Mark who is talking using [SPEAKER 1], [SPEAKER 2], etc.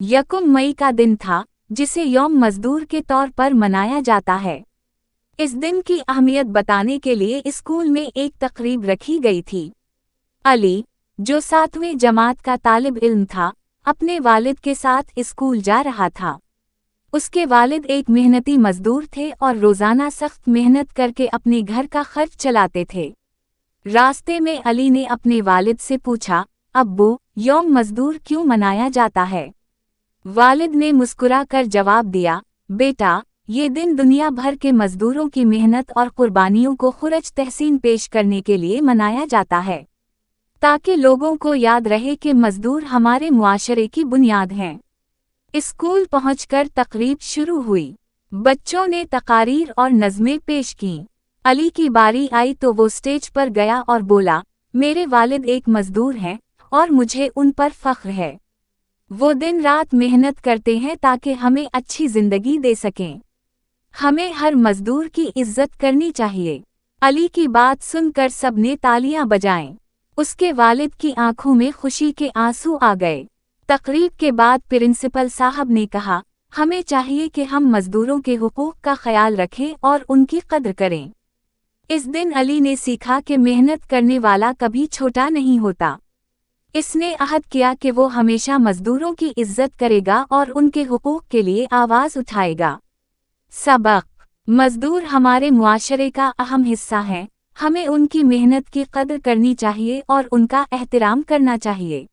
[SPEAKER 1] यकुम मई का दिन था, जिसे यौम मजदूर के तौर पर मनाया जाता है। इस दिन की अहमियत बताने के लिए स्कूल में एक तकरीब रखी गई थी। अली, जो 7वीं जमात का तालिब इल्म था, अपने वालिद के साथ स्कूल जा रहा था। उसके वालिद एक मेहनती मजदूर थे और रोजाना सख्त मेहनत करके अपने घर का खर्च चलाते थे। रास्ते में अली ने अपने वालिद से पूछा, अब्बू, यौम मजदूर क्यों मनाया जाता है? वालिद ने मुस्कुरा कर जवाब दिया, बेटा, ये दिन दुनिया भर के मजदूरों की मेहनत और कुर्बानियों को खुरज तहसीन पेश करने के लिए मनाया जाता है, ताकि लोगों को याद रहे कि मजदूर हमारे मुआशरे की बुनियाद हैं। स्कूल पहुंचकर तकरीब शुरू हुई। बच्चों ने तकारीर और नज़में पेश कीं। अली की बारी आई तो वो स्टेज पर गया और बोला, मेरे वालिद एक मजदूर हैं और मुझे उन पर फख्र है। वो दिन रात मेहनत करते हैं ताकि हमें अच्छी जिंदगी दे सकें। हमें हर मजदूर की इज्जत करनी चाहिए। अली की बात सुनकर सबने तालियां बजाएं। उसके वालिद की आंखों में खुशी के आंसू आ गए। तकरीब के बाद प्रिंसिपल साहब ने कहा, हमें चाहिए कि हम मजदूरों के हुकूक का ख्याल रखें और उनकी कद्र करें। इस दिन अली ने सीखा कि मेहनत करने वाला कभी छोटा नहीं होता। इसने अहद किया कि वो हमेशा मजदूरों की इज्जत करेगा और उनके हुकूक के लिए आवाज़ उठाएगा। सबक: मजदूर हमारे मुआशरे का अहम हिस्सा हैं। हमें उनकी मेहनत की कद्र करनी चाहिए और उनका एहतराम करना चाहिए।